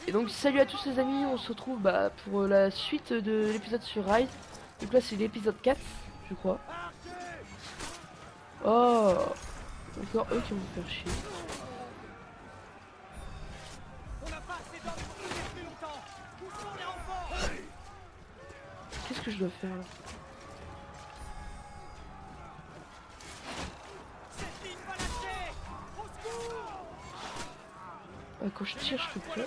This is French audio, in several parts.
Et donc salut à tous les amis, on se retrouve pour la suite de l'épisode sur Rise. Donc là c'est l'épisode 4, je crois. Oh, encore eux qui vont me faire chier. Qu'est-ce que je dois faire là? Quand je tire, je fais quoi?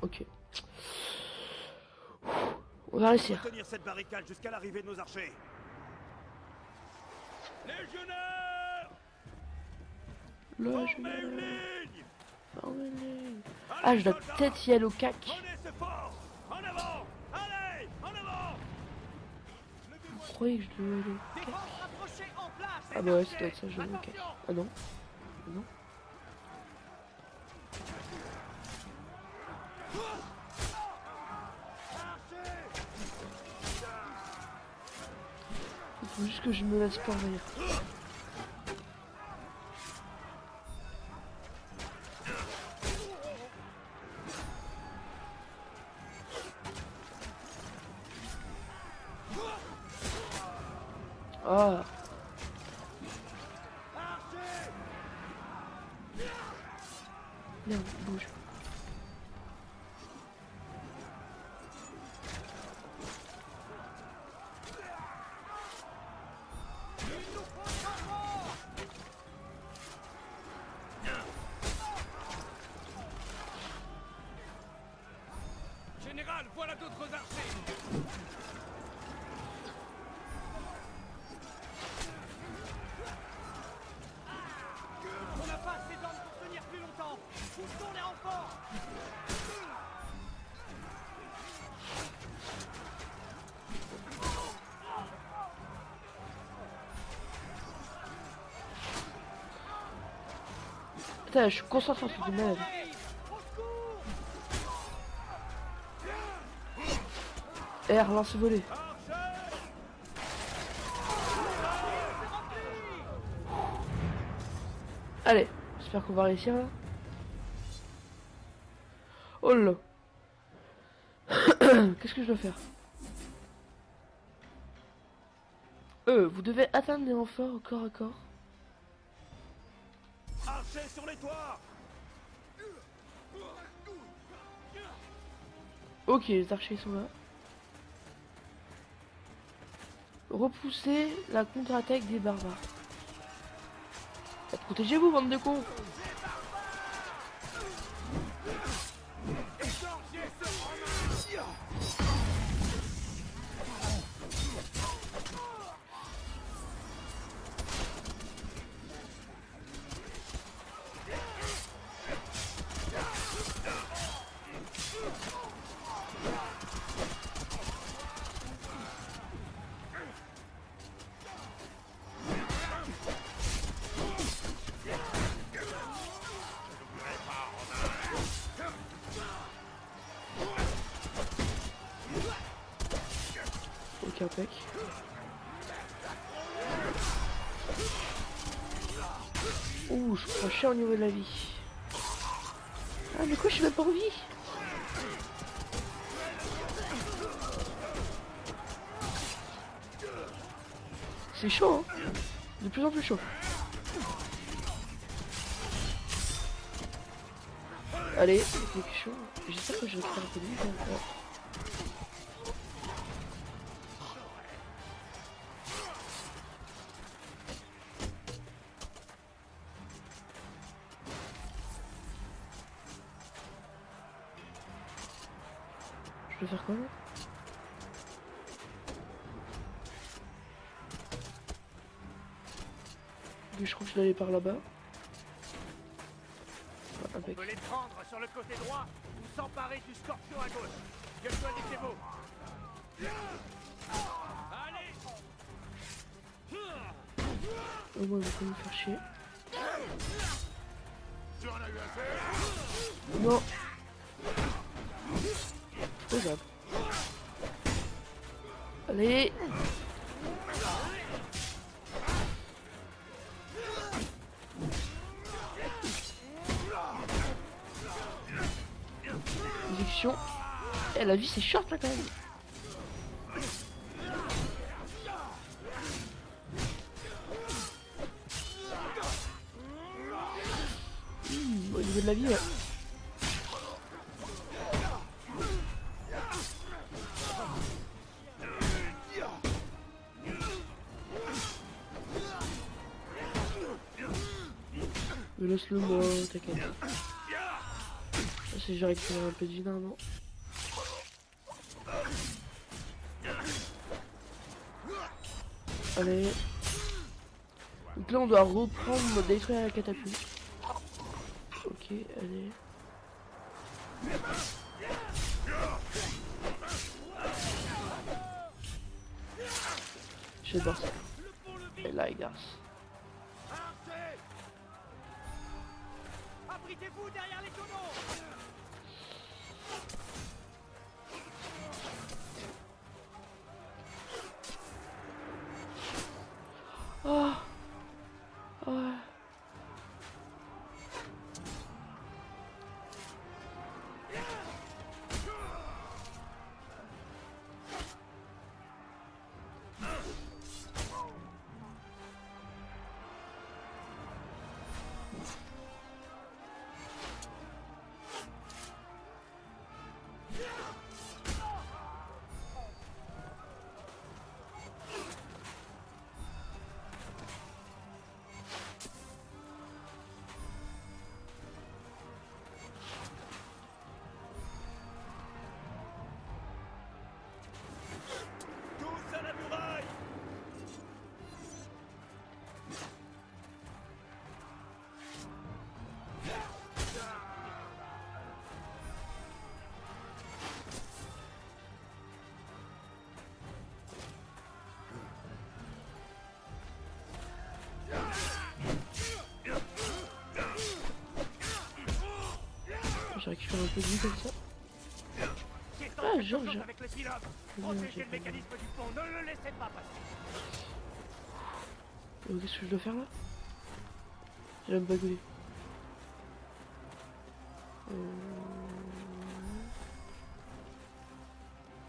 Ok. On va réussir. Tenir cette barricade jusqu'à l'arrivée de nos archers. Légionnaires, formez une ligne. Formez une ligne. Ah, je dois peut-être y aller au cac. Prenez ce fort. En avant. Allez, en avant. Vous croyez que je dois aller au cac? Ah bah ouais, ça doit être ça, je dois aller au cac. Ah non. Ah non. Il faut juste que je me laisse pas envahir. Ah. Merde, bouge. Général, voilà d'autres archers. On n'a pas assez d'hommes pour tenir plus longtemps. Poussons les renforts. Putain, je suis concentré sur du malade. R, lance volée. Allez, j'espère qu'on va réussir là. Oh là. Qu'est-ce que je dois faire? Vous devez atteindre les renforts au corps à corps. Archers sur les toits. Ok, les archers sont là. Repoussez la contre-attaque des barbares. Protégez-vous, bande de cons! Ok, impec. Ouh, je prends cher au niveau de la vie. Ah, mais quoi, je suis même pas en vie? C'est chaud, hein? De plus en plus chaud. Allez, c'est quelque chose. J'espère que je vais faire un peu de vie. Je peux faire quoi là? Ok, je crois que je dois aller par là-bas. Ah, On impec. peut les prendre sur le côté droit ou s'emparer du scorpion à gauche. Que choisissez-vous? Allez. Au moins, ils vont pas me faire chier. Tu en as eu assez? Non. C'est pas grave. Allez. destruction. Et la vie c'est short là quand même. Au niveau de la vie, ouais. Mais laisse-le moi, t'inquiète. Si j'ai récupéré un peu de vie non. Allez. Donc là on doit reprendre, détruire la catapulte. Ok, allez. J'adore ça. Et là, les gars. Abritez-vous derrière les tonneaux. Oh. Ouais. Tous à la muraille. Je récupère un peu de vie comme ça. Ah, Georges. Avec le pilote. Protégez le mécanisme du pont. Ne le laissez pas passer. Qu'est-ce que je dois faire là? J'ai même pas goûté.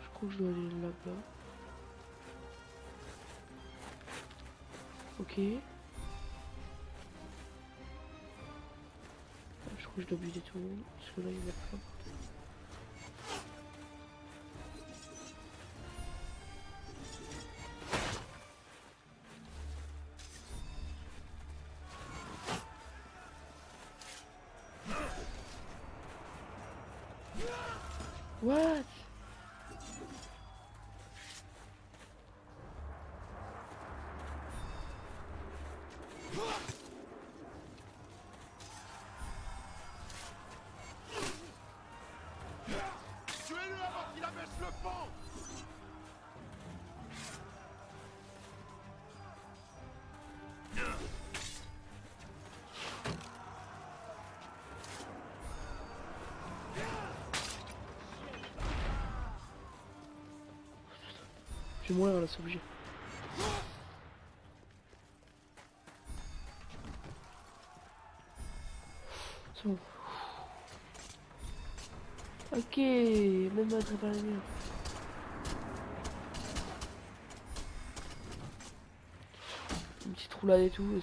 Je crois que je dois aller là-bas. Ok. Je crois que je dois buter tout le monde. Parce que là il y en a plein. What? Tuez-le avant qu'il abaisse le pont. Je vais mourir là, c'est obligé. C'est bon. Ok, même à travers les murs. Une petite roulade et tout. Et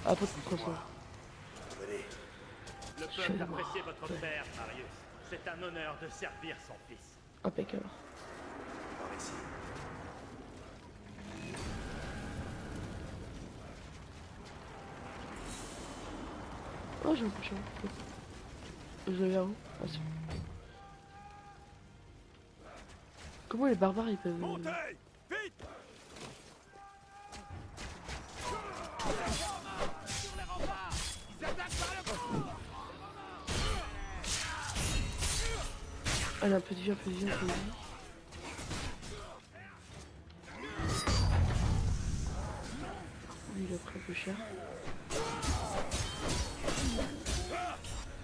ah, pas de toute façon. Le peuple apprécie votre père, Marius. C'est un honneur de servir son fils. Impeccable. Par ici. Oh, j'ai un prochain. Je vais vers où? Ah, c'est bon. Comment les barbares ils peuvent... Montez. Vite. Sur les remparts. Ils attaquent par le pont. Allez, un peu de vie, un peu de vie, un peu de vie. Lui, il a pris un peu cher.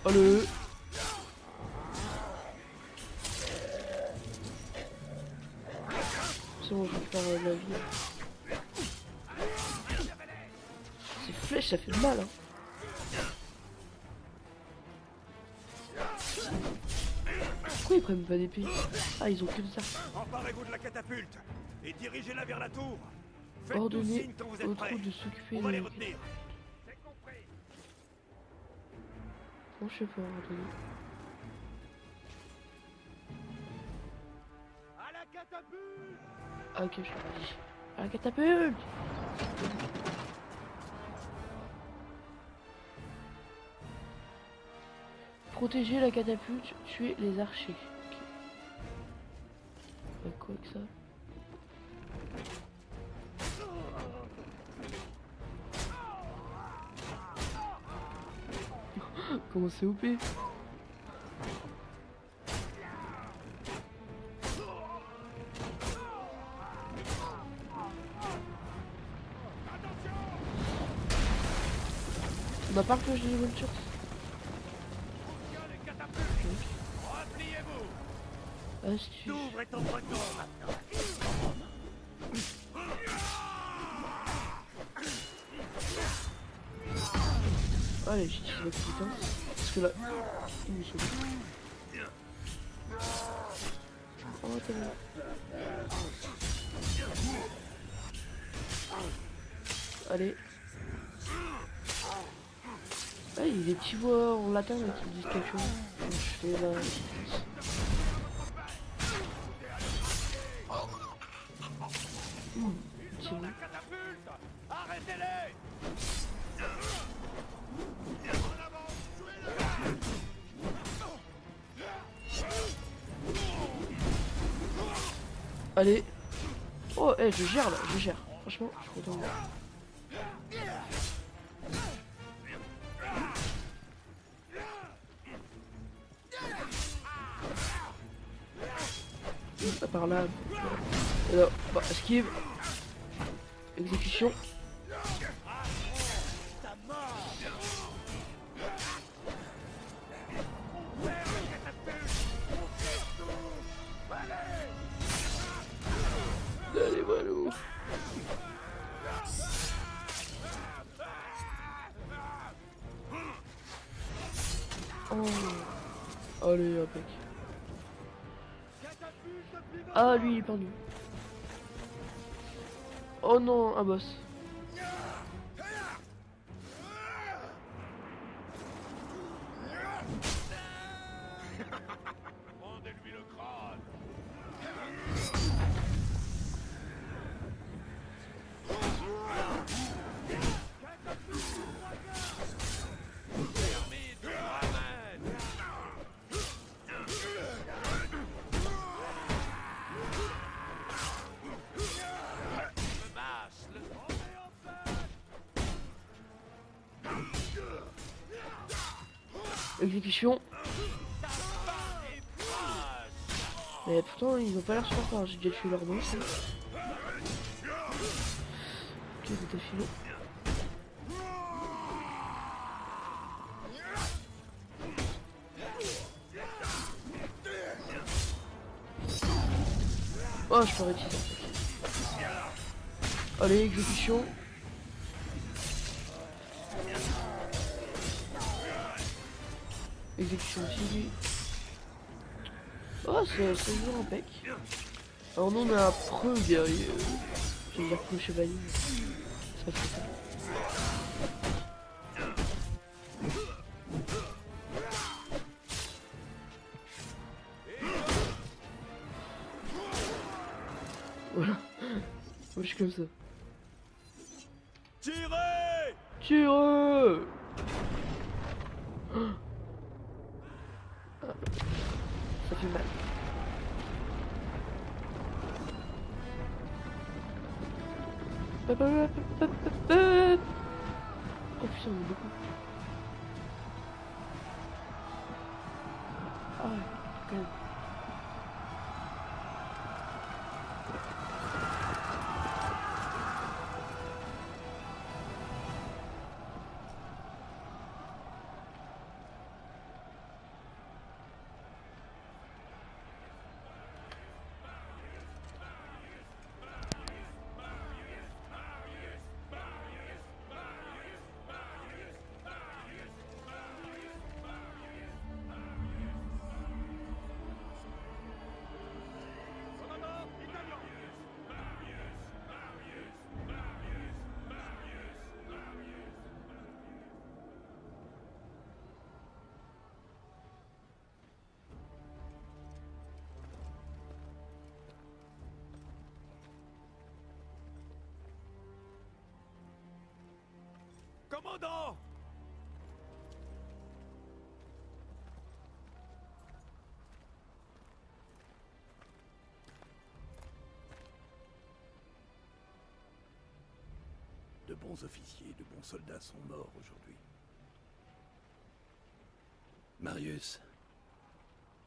Allez. C'est bon, je récupère la vie. Ces flèches, ça fait mal, hein. Pourquoi ils prennent pas d'épée? Ah, ils ont que ça. Emparez-vous de la catapulte et dirigez-la vers la tour. Faites-nous Ordonnez signe quand vous aux êtes prêts. troupes de s'occuper On va de les la retenir. C'est compris. Bon, je sais pas, ordonner. À la catapulte. Ah, ok, je dit. À la catapulte! Protéger la catapulte, tuer les archers. Ok. Bah, quoi que ça? Comment c'est OP? On n'a pas le cloche de bonne chance. Tiens les catapultes. Repliez-vous. Astuce. Touvre est en breton maintenant. Allez, j'utilise la puissance. Parce que là, il me sauve. Oh, t'es bon. Allez. Ah, il y a des petits voix en latin là, qui me disent quelque chose. Donc, je fais la puissance. C'est bon. La catapulte. Arrêtez-les. Allez. Oh, je gère là, je gère. Franchement, je suis content. Par là. Et là, bah, esquive. Exécution. Allez, voilà. Oh. Allez, impec. Ah, lui, il est perdu. Oh non, un boss. Rendez-lui le crâne. Termite, ramène. Menace, le tromper en place. Exécution. Mais pourtant, ils ont pas l'air super forts. J'ai déjà tué leur boss. Hein. Ok, c'est affilé. Oh, je peux réutiliser. Allez, exécution. Exécution aussi, lui. Oh, c'est toujours un pec. Alors, nous, on a un preux guerrier. Je veux dire que le chevalier. Ça fait ça. Voilà. Moi, je suis comme ça. Tirez! Tire! Ça fait mal. Oh putain, on est beaucoup. Ah ouais, quand même. Commandant! De bons officiers, de bons soldats sont morts aujourd'hui. Marius,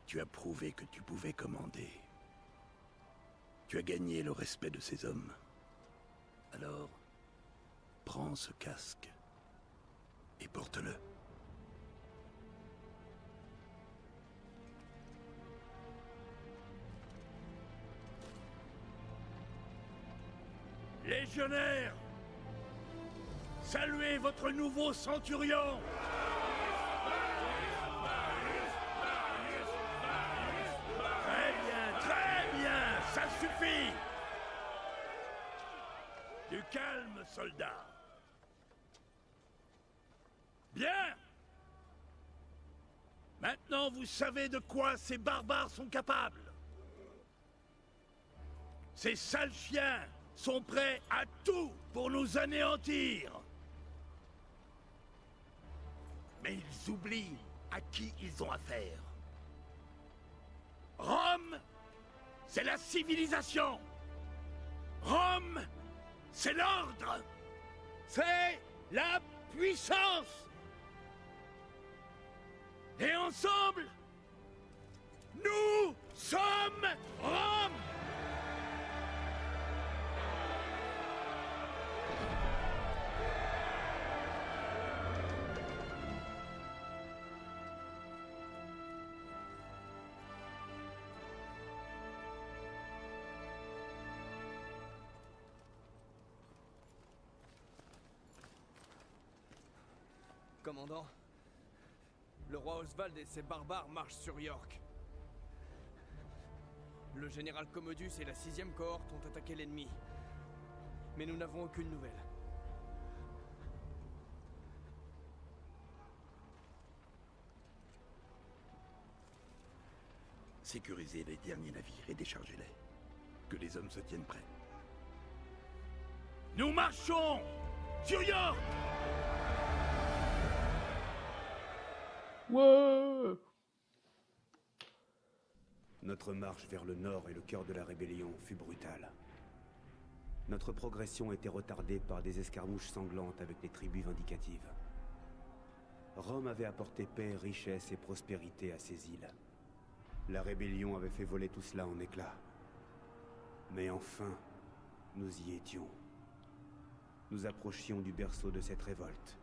tu as prouvé que tu pouvais commander. Tu as gagné le respect de ces hommes. Alors, prends ce casque et porte-le. Légionnaires, saluez votre nouveau centurion! Très bien, ça suffit! Du calme, soldat. Bien! Maintenant, vous savez de quoi ces barbares sont capables. Ces sales chiens sont prêts à tout pour nous anéantir. Mais ils oublient à qui ils ont affaire. Rome, c'est la civilisation. Rome, c'est l'ordre. C'est la puissance. Et ensemble, nous sommes Rome. Commandant, le roi Oswald et ses barbares marchent sur York. Le général Commodus et la 6e cohorte ont attaqué l'ennemi. Mais nous n'avons aucune nouvelle. Sécurisez les derniers navires et déchargez-les. Que les hommes se tiennent prêts. Nous marchons sur York! Ouais. Notre marche vers le nord et le cœur de la rébellion fut brutale. Notre progression était retardée par des escarmouches sanglantes avec les tribus vindicatives. Rome avait apporté paix, richesse et prospérité à ces îles. La rébellion avait fait voler tout cela en éclats. Mais enfin, nous y étions. Nous approchions du berceau de cette révolte,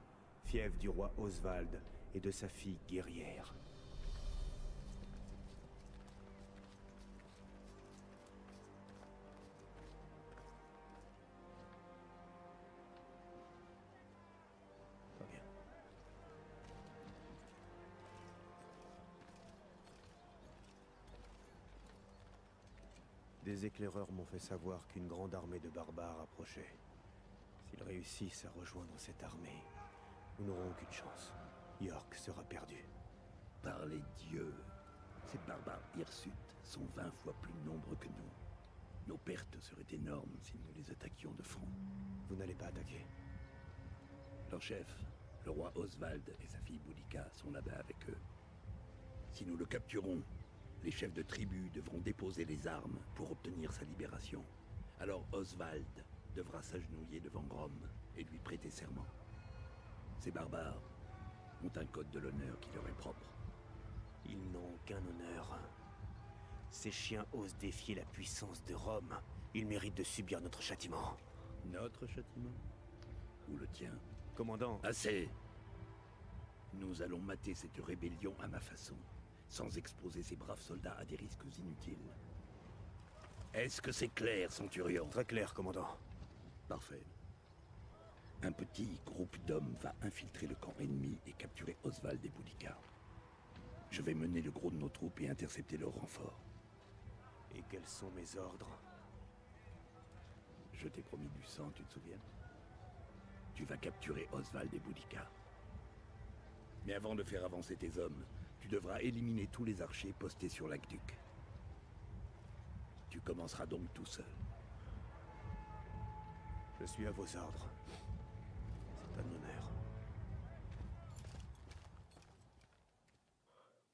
fief du roi Oswald et de sa fille guerrière. Pas bien. Des éclaireurs m'ont fait savoir qu'une grande armée de barbares approchait. S'ils réussissent à rejoindre cette armée, nous n'aurons aucune chance. York sera perdu. Par les dieux, ces barbares hirsutes sont 20 fois plus nombreux que nous. Nos pertes seraient énormes si nous les attaquions de front. Vous n'allez pas attaquer. Leur chef, le roi Oswald et sa fille Boudica sont là-bas avec eux. Si nous le capturons, les chefs de tribu devront déposer les armes pour obtenir sa libération. Alors Oswald devra s'agenouiller devant Rome et lui prêter serment. Ces barbares ont un code de l'honneur qui leur est propre. Ils n'ont aucun honneur. Ces chiens osent défier la puissance de Rome. Ils méritent de subir notre châtiment. Notre châtiment? Ou le tien? Commandant... Assez! Nous allons mater cette rébellion à ma façon, sans exposer ces braves soldats à des risques inutiles. Est-ce que c'est clair, Centurion? Très clair, commandant. Parfait. Un petit groupe d'hommes va infiltrer le camp ennemi et capturer Oswald et Boudica. Je vais mener le gros de nos troupes et intercepter leur renfort. Et quels sont mes ordres? Je t'ai promis du sang, tu te souviens? Tu vas capturer Oswald et Boudica. Mais avant de faire avancer tes hommes, tu devras éliminer tous les archers postés sur l'aqueduc. Tu commenceras donc tout seul. Je suis à vos ordres. C'est un honneur.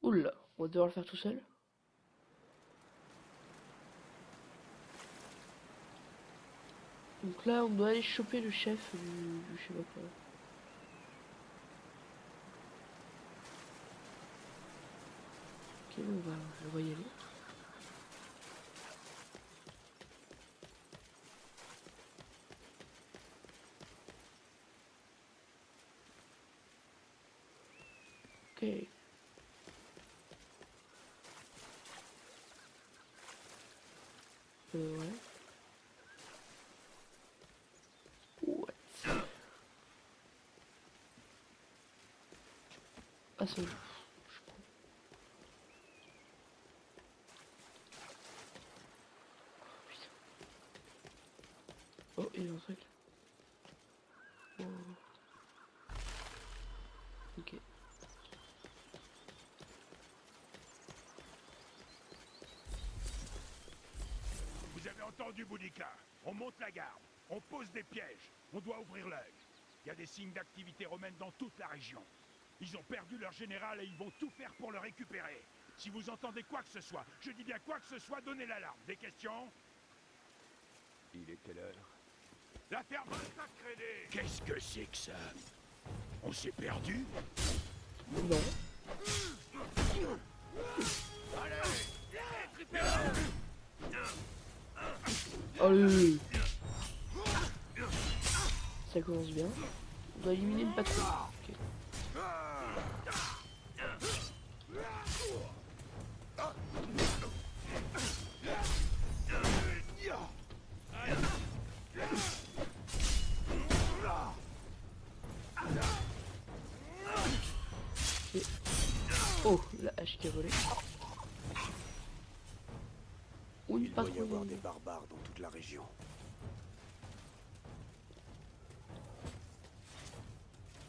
Oula, on va devoir le faire tout seul. Donc là, on doit aller choper le chef du je sais pas quoi. Ok, on va y aller. Ok. Ouais. What? Ah, c'est bon. Oh, il y a un truc. Oh. Ok. Vous avez entendu, Boudica? On monte la garde, on pose des pièges, on doit ouvrir l'œil. Il y a des signes d'activité romaine dans toute la région. Ils ont perdu leur général et ils vont tout faire pour le récupérer. Si vous entendez quoi que ce soit, je dis bien quoi que ce soit, donnez l'alarme. Des questions? Il est quelle heure? La ferme sacrée. Qu'est-ce que c'est que ça? On s'est perdu? Non. Allez. Ça commence bien. On doit éliminer une patrouille. Ok. Et... oh, la hache qui a volé. Ou une Il doit y patrouille. avoir des barbares dans toute la région.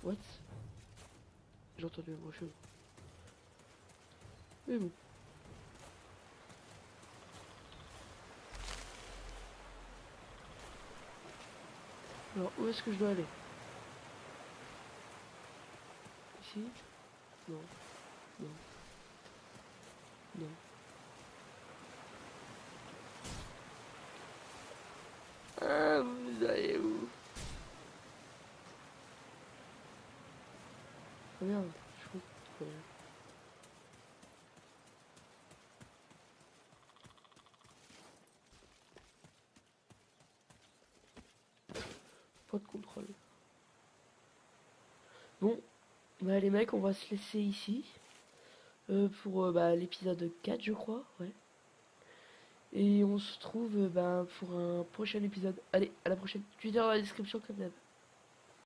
What? J'ai entendu un brochure. Mais bon. Alors, où est-ce que je dois aller? Ici? Non. Non. Non. Ah, vous allez où? Oh merde, je crois que... pas de contrôle. Bon, bah les mecs, on va se laisser ici. Pour l'épisode 4, je crois, ouais. Et on se trouve pour un prochain épisode. Allez, à la prochaine. Twitter dans la description comme d'hab.